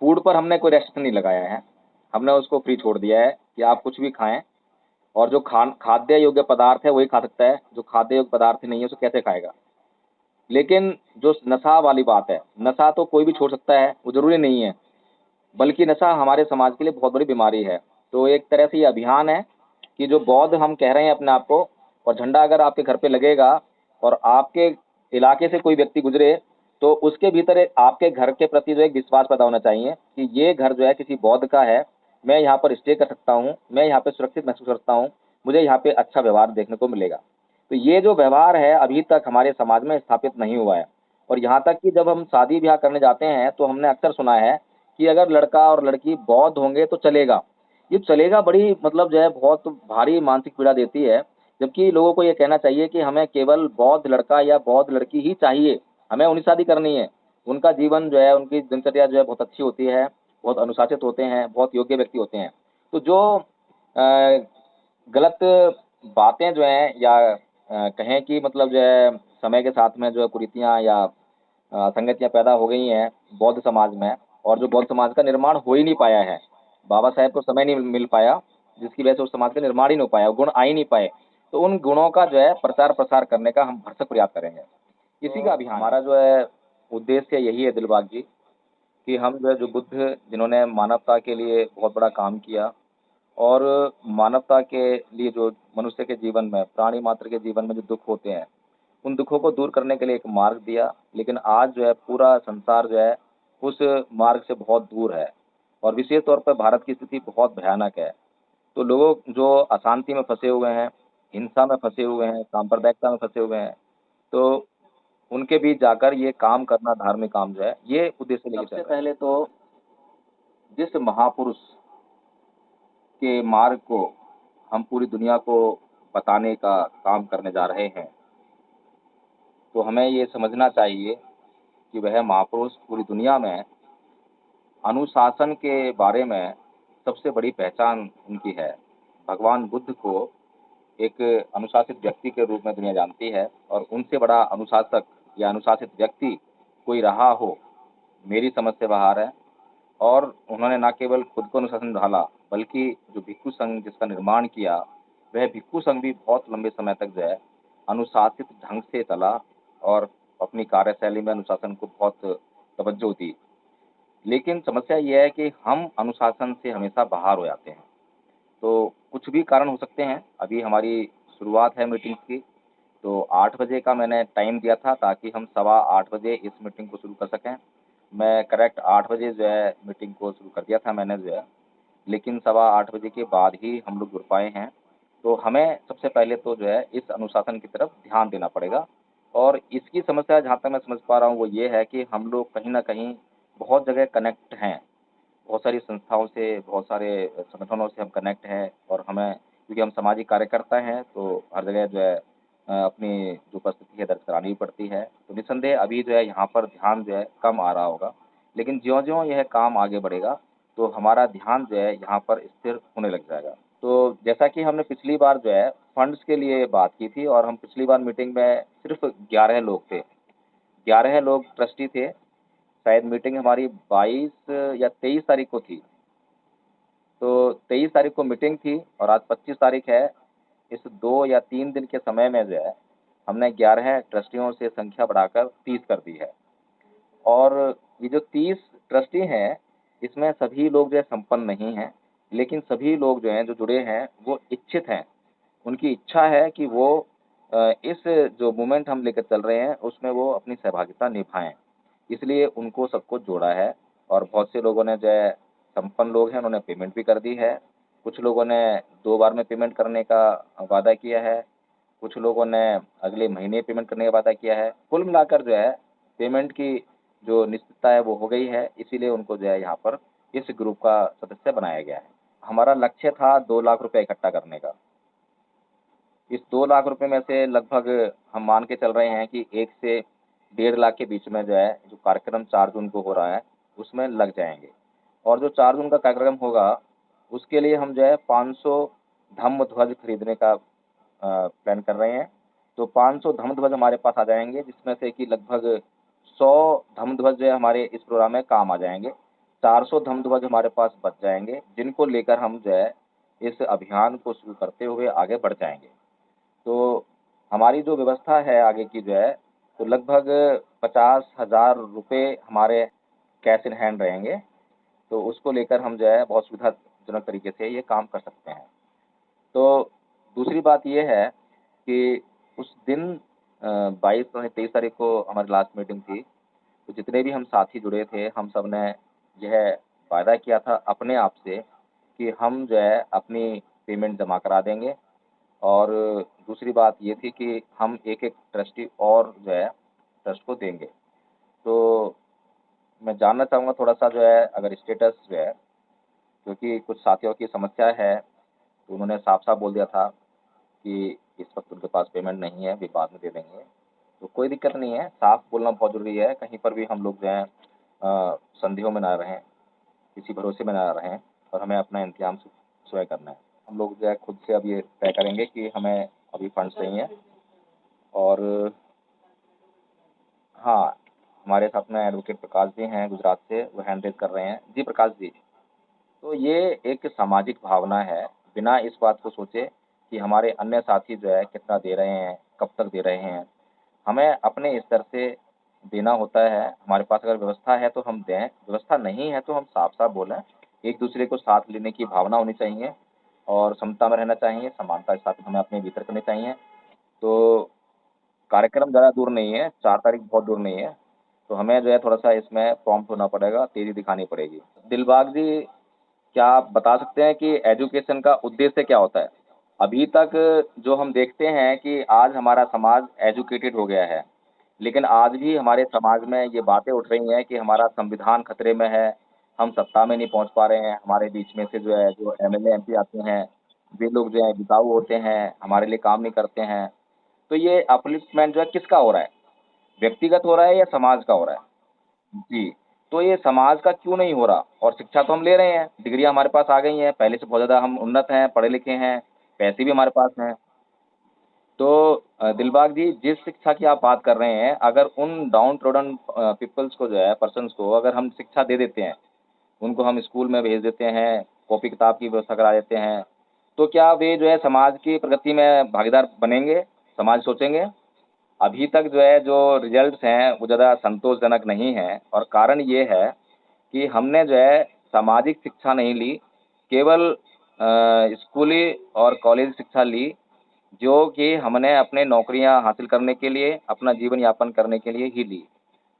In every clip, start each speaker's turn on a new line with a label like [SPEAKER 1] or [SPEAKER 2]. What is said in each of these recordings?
[SPEAKER 1] Food पर हमने कोई रेस्ट्रिक्शन नहीं लगाया है। हमने उसको फ्री छोड़ दिया है कि आप कुछ भी खाएँ और जो खाद्य योग्य पदार्थ है वही खा सकता है, जो खाद्य योग्य पदार्थ नहीं है उसे कैसे खाएगा? लेकिन जो नशा वाली बात है, नशा तो कोई भी छोड़ सकता है, वो ज़रूरी नहीं है, बल्कि नशा हमारे समाज के लिए बहुत बड़ी बीमारी है। तो एक तरह से ये अभियान है कि जो बौद्ध हम कह रहे हैं अपने आप को, और झंडा अगर आपके घर पे लगेगा और आपके इलाके से कोई व्यक्ति गुजरे, तो उसके भीतर एक आपके घर के प्रति जो एक विश्वास पैदा होना चाहिए कि ये घर जो है किसी बौद्ध का है, मैं यहाँ पर स्टे कर सकता हूँ, मैं यहाँ पे सुरक्षित महसूस करता हूँ, मुझे यहाँ पे अच्छा व्यवहार देखने को मिलेगा। तो ये जो व्यवहार है अभी तक हमारे समाज में स्थापित नहीं हुआ है। और यहाँ तक कि जब हम शादी-ब्याह करने जाते हैं, तो हमने अक्सर सुना है कि अगर लड़का और लड़की बौद्ध होंगे तो चलेगा। ये चलेगा बड़ी मतलब जो है बहुत भारी मानसिक पीड़ा देती है, जबकि लोगों को ये कहना चाहिए कि हमें केवल बौद्ध लड़का या बौद्ध लड़की ही चाहिए, हमें उन्हीं से शादी करनी है। उनका जीवन जो है, उनकी दिनचर्या जो है बहुत अच्छी होती है, बहुत अनुशासित होते हैं, बहुत योग्य व्यक्ति होते हैं। तो जो गलत बातें जो हैं या कहें कि मतलब जो है समय के साथ में जो है कुरीतियाँ या संगतियाँ पैदा हो गई हैं बौद्ध समाज में, और जो बौद्ध समाज का निर्माण हो ही नहीं पाया है। बाबा साहेब को समय नहीं मिल पाया, जिसकी वजह से उस समाज का निर्माण ही नहीं हो पाया, गुण आ ही नहीं पाए। तो उन गुणों का जो है प्रचार-प्रसार करने का हम भरसक प्रयास करेंगे। इसी का अभियान हमारा जो है उद्देश्य यही है दिलबाग जी, कि हम जो है जो बुद्ध जिन्होंने मानवता के लिए बहुत बड़ा काम किया और मानवता के लिए जो मनुष्य के जीवन में, प्राणी मात्र के जीवन में जो दुःख होते हैं, उन दुखों को दूर करने के लिए एक मार्ग दिया। लेकिन आज जो है पूरा संसार जो है उस मार्ग से बहुत दूर है और विशेष तौर पर भारत की स्थिति बहुत भयानक है। तो लोग जो अशांति में फँसे हुए हैं, हिंसा में फँसे हुए हैं, सांप्रदायिकता में फँसे हुए हैं, तो उनके बीच जाकर ये काम करना धार्मिक काम जो है, ये उद्देश्य लेके चल रहे हैं। सबसे पहले तो जिस महापुरुष के मार्ग को हम पूरी दुनिया को बताने का काम करने जा रहे हैं, तो हमें ये समझना चाहिए कि वह महापुरुष पूरी दुनिया में अनुशासन के बारे में सबसे बड़ी पहचान उनकी है। भगवान बुद्ध को एक अनुशासित व्यक्ति के रूप में दुनिया जानती है और उनसे बड़ा अनुशासक या अनुशासित व्यक्ति कोई रहा हो, मेरी समझ से बाहर है। और उन्होंने ना केवल खुद को अनुशासन ढाला, बल्कि जो भिक्षु संघ जिसका निर्माण किया, वह भिक्षु संघ भी बहुत लंबे समय तक जो है अनुशासित ढंग से चला और अपनी कार्यशैली में अनुशासन को बहुत तवज्जो दी। लेकिन समस्या ये है कि हम अनुशासन से हमेशा बाहर हो जाते हैं। तो कुछ भी कारण हो सकते हैं। अभी हमारी शुरुआत है मीटिंग्स की, तो 8 बजे का मैंने टाइम दिया था ताकि हम सवा 8 बजे इस मीटिंग को शुरू कर सकें। मैं करेक्ट 8 बजे जो है मीटिंग को शुरू कर दिया था मैंने जो है, लेकिन सवा 8 बजे के बाद ही हम लोग जुड़ पाए हैं। तो हमें सबसे पहले तो जो है इस अनुशासन की तरफ ध्यान देना पड़ेगा और इसकी समस्या जहाँ तक मैं समझ पा रहा हूँ वो ये है कि हम लोग कहीं न कहीं बहुत जगह कनेक्ट हैं। बहुत सारी संस्थाओं से, बहुत सारे संगठनों से हम कनेक्ट हैं और हमें क्योंकि हम सामाजिक कार्यकर्ता हैं, तो हर जगह जो है अपनी जो उपस्थिति है दर्ज करानी भी पड़ती है। तो निस्संदेह अभी जो है यहाँ पर ध्यान जो है कम आ रहा होगा, लेकिन ज्यों-ज्यों यह काम आगे बढ़ेगा, तो हमारा ध्यान जो है यहाँ पर स्थिर होने लग जाएगा। तो जैसा कि हमने पिछली बार जो है फंड्स के लिए बात की थी और हम पिछली बार मीटिंग में सिर्फ़ 11 लोग थे। 11 लोग ट्रस्टी थे। शायद मीटिंग हमारी 22 या 23 तारीख को थी। तो 23 तारीख को मीटिंग थी और आज 25 तारीख है। इस 2 या 3 दिन के समय में जो है, हमने 11 ट्रस्टियों से संख्या बढ़ाकर 30 कर दी है। और ये जो 30 ट्रस्टी हैं, इसमें सभी लोग जो है संपन्न नहीं हैं, लेकिन सभी लोग जो हैं, जो जुड़े हैं, वो इच्छित हैं। उनकी इच्छा है कि वो इस जो मूवमेंट हम लेकर चल रहे हैं, उसमें वो अपनी सहभागिता निभाएँ। इसलिए उनको सबको जोड़ा है और बहुत से लोगों ने जो है संपन्न लोग हैं, उन्होंने पेमेंट भी कर दी है। कुछ लोगों ने 2 बार में पेमेंट करने का वादा किया है, कुछ लोगों ने अगले महीने पेमेंट करने का वादा किया है। कुल मिलाकर जो है पेमेंट की जो निश्चितता है वो हो गई है, इसीलिए उनको जो है यहाँ पर इस ग्रुप का सदस्य बनाया गया है। हमारा लक्ष्य था 2 लाख रुपए इकट्ठा करने का। इस 2 लाख रुपए में से लगभग हम मान के चल रहे हैं कि 1 से 1.5 लाख के बीच में जो है, जो कार्यक्रम 4 जून को हो रहा है, उसमें लग जाएँगे। और जो 4 जून का कार्यक्रम होगा, उसके लिए हम जो है 500 धम्म ध्वज खरीदने का प्लान कर रहे हैं। तो 500 धम्म ध्वज हमारे पास आ जाएँगे, जिसमें से कि लगभग 100 धम्म ध्वज जो है हमारे इस प्रोग्राम में काम आ जाएँगे। 400 धमध्वज हमारे पास बच जाएँगे, जिनको लेकर हम जो है इस अभियान को शुरू करते हुए आगे बढ़ जाएँगे। तो हमारी जो व्यवस्था है आगे की जो है, तो लगभग 50,000 रुपए हमारे कैश इन हैंड रहेंगे, तो उसको लेकर हम जो है बहुत सुविधाजनक तरीके से ये काम कर सकते हैं। तो दूसरी बात ये है कि उस दिन 22 और 23 तारीख को हमारी लास्ट मीटिंग थी, तो जितने भी हम साथी जुड़े थे, हम सब ने यह वायदा किया था अपने आप से कि हम जो है अपनी पेमेंट जमा करा देंगे और दूसरी बात ये थी कि हम एक-एक ट्रस्टी और जो है ट्रस्ट को देंगे। तो मैं जानना चाहूँगा थोड़ा-सा जो है अगर स्टेटस जो है क्योंकि कुछ साथियों की समस्या है, तो उन्होंने साफ-साफ बोल दिया था कि इस वक़्त उनके पास पेमेंट नहीं है, वे बाद में दे देंगे। तो कोई दिक्कत नहीं है, साफ बोलना बहुत ज़रूरी है, कहीं पर भी हम लोग जो हैं संदेहों में ना रहें, किसी भरोसे में ना रहें और हमें अपना इंतज़ाम स्वयं करना है। हम लोग जो है खुद से अब ये तय करेंगे कि हमें अभी फंड्स चाहिए और हाँ, हमारे साथ में एडवोकेट प्रकाश जी हैं गुजरात से, वो हैंड रेज़ कर रहे हैं। जी, प्रकाश जी। तो ये एक सामाजिक भावना है, बिना इस बात को सोचे कि हमारे अन्य साथी जो है कितना दे रहे हैं, कब तक दे रहे हैं। हमें अपने स्तर से देना होता है, हमारे पास अगर व्यवस्था है तो हम दें, व्यवस्था नहीं है तो हम साफ-साफ बोलें। एक-दूसरे को साथ लेने की भावना होनी चाहिए और समता में रहना चाहिए, समानता स्थापित हमें अपने भीतर करनी चाहिए। तो कार्यक्रम ज़्यादा दूर नहीं है, 4 तारीख बहुत दूर नहीं है, तो हमें जो है थोड़ा-सा इसमें प्रॉम्प्ट होना पड़ेगा, तेज़ी दिखानी पड़ेगी। दिलबाग जी, क्या आप बता सकते हैं कि एजुकेशन का उद्देश्य क्या होता है? अभी तक जो हम देखते हैं कि आज हमारा समाज एजुकेटेड हो गया है, लेकिन आज भी हमारे समाज में ये बातें उठ रही हैं कि हमारा संविधान खतरे में है, हम सत्ता में नहीं पहुँच पा रहे हैं, हमारे बीच में से जो है जो एमएलए, एमपी आते हैं, वे लोग जो है बिकाऊ होते हैं, हमारे लिए काम नहीं करते हैं। तो ये अपलिफ्टमेंट जो है किसका हो रहा है? व्यक्तिगत हो रहा है या समाज का हो रहा है? जी, तो ये समाज का क्यों नहीं हो रहा? और शिक्षा तो हम ले रहे हैं, डिग्रियाँ हमारे पास आ गई हैं, पहले से बहुत ज़्यादा हम उन्नत हैं, पढ़े-लिखे हैं, पैसे भी हमारे पास हैं। तो दिलबाग जी, जिस शिक्षा की आप बात कर रहे हैं, अगर उन डाउन ट्रोडन पीपल्स को जो है, पर्सन्स को अगर हम शिक्षा दे देते हैं, उनको हम स्कूल में भेज देते हैं, कॉपी-किताब की व्यवस्था करा देते हैं, तो क्या वे जो है समाज की प्रगति में भागीदार बनेंगे? समाज सोचेंगे? अभी तक जो है, जो रिज़ल्ट्स हैं, वो ज़्यादा संतोषजनक नहीं हैं और कारण ये है कि हमने जो है सामाजिक शिक्षा नहीं ली, केवल स्कूली और कॉलेज शिक्षा ली, जो कि हमने अपने नौकरियाँ हासिल करने के लिए, अपना जीवन यापन करने के लिए ही ली।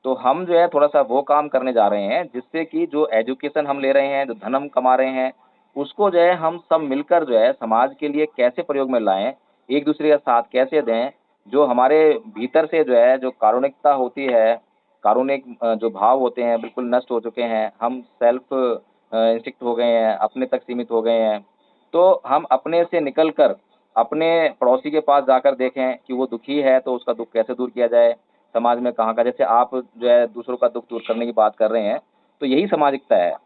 [SPEAKER 1] तो हम जो है थोड़ा-सा वो काम करने जा रहे हैं, जिससे कि जो एजुकेशन हम ले रहे हैं, जो धन हम कमा रहे हैं, उसको जो है हम सब मिलकर जो है समाज के लिए कैसे प्रयोग में लाएँ, एक-दूसरे का साथ कैसे दें, जो हमारे भीतर से जो है, जो कारुणिकता होती है, कारुणिक जो भाव होते हैं, बिल्कुल नष्ट हो चुके हैं। हम सेल्फ इंस्टिक्ट हो गए हैं, अपने तक सीमित हो गए हैं। तो हम अपने से निकल कर, अपने पड़ोसी के पास जाकर देखें कि वो दुखी है, तो उसका दुःख कैसे दूर किया जाए। समाज में कहाँ का जैसे आप जो है दूसरों का दुःख दूर करने की बात कर रहे हैं, तो यही सामाजिकता है।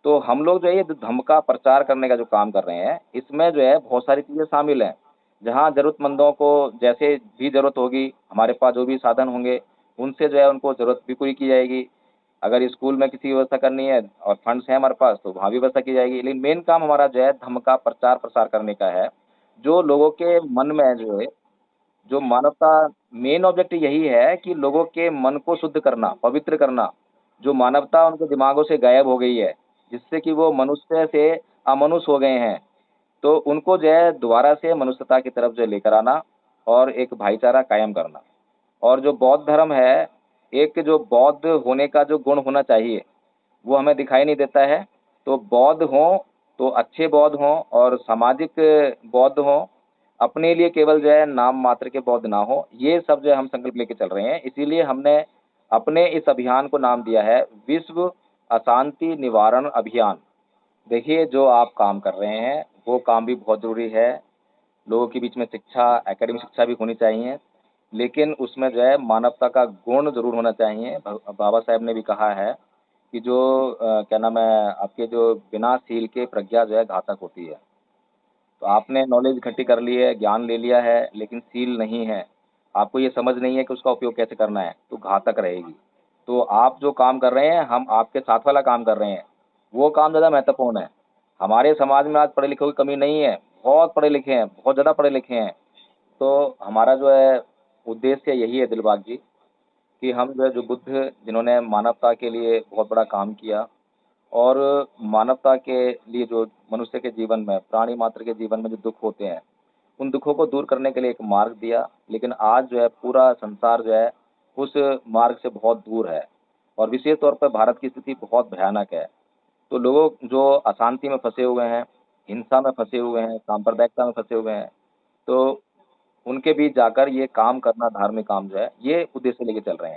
[SPEAKER 1] तो हम लोग जो है ये जो धम्म का प्रचार करने का जो काम कर रहे हैं, इसमें जो है बहुत सारी चीज़ें शामिल हैं। जहाँ ज़रूरतमंदों को जैसे भी ज़रूरत होगी, हमारे पास जो भी साधन होंगे, उनसे जो है उनको ज़रूरत भी पूरी की जाएगी। अगर स्कूल में किसी की व्यवस्था करनी है और फंड्स हैं हमारे पास, तो वहाँ भी व्यवस्था की जाएगी। लेकिन मेन काम हमारा जो है धम्म का प्रचार-प्रसार करने का है, जो लोगों के मन में जो है जो मानवता मेन ऑब्जेक्टिव यही है कि लोगों के मन को शुद्ध करना, पवित्र करना, जो मानवता उनके दिमागों से गायब हो गई है, जिससे कि वो मनुष्य से अमनुष्य हो गए हैं। तो उनको जो है दोबारा से मनुष्यता की तरफ जो है लेकर आना और एक भाईचारा कायम करना। और जो बौद्ध धर्म है, एक जो बौद्ध होने का जो गुण होना चाहिए, वो हमें दिखाई नहीं देता है। तो बौद्ध हों, तो अच्छे बौद्ध हों और सामाजिक बौद्ध हों, अपने लिए केवल जो है नाम मात्र के बौद्ध ना हों, ये सब जो है हम संकल्प लेके चल रहे हैं। इसीलिए हमने अपने इस अभियान को नाम दिया है विश्व अशांति निवारण अभियान। देखिए, जो आप काम कर रहे हैं, वो काम भी बहुत ज़रूरी है। लोगों के बीच में शिक्षा, एकेडमिक शिक्षा भी होनी चाहिए, लेकिन उसमें जो है मानवता का गुण ज़रूर होना चाहिए। बाबा साहब ने भी कहा है कि जो क्या नाम है, आपके जो बिना सील के प्रज्ञा जो है घातक होती है। तो आपने नॉलेज इकट्ठी कर ली है, ज्ञान ले लिया है, लेकिन सील नहीं है। आपको ये समझ नहीं है कि उसका उपयोग कैसे करना है, तो घातक रहेगी। तो आप जो काम कर रहे हैं, हम आपके साथ वाला काम कर रहे हैं। वो काम ज़्यादा महत्वपूर्ण है। हमारे समाज में आज पढ़े लिखों की कमी नहीं है, बहुत पढ़े लिखे हैं, बहुत ज़्यादा पढ़े लिखे हैं। तो हमारा जो है उद्देश्य यही है दिलबाग जी, कि हम जो है जो बुद्ध जिन्होंने मानवता के लिए बहुत बड़ा काम किया और मानवता के लिए जो मनुष्य के जीवन में, प्राणी मात्र के जीवन में जो दुःख होते हैं, उन दुःखों को दूर करने के लिए एक मार्ग दिया। लेकिन आज जो है पूरा संसार जो है उस मार्ग से बहुत दूर है और विशेष तौर पर भारत की स्थिति बहुत भयानक है। तो लोग जो अशांति में फँसे हुए हैं, हिंसा में फँसे हुए हैं, सांप्रदायिकता में फँसे हुए हैं, तो उनके बीच जाकर ये काम करना धार्मिक काम जो है, ये उद्देश्य लेके चल रहे हैं।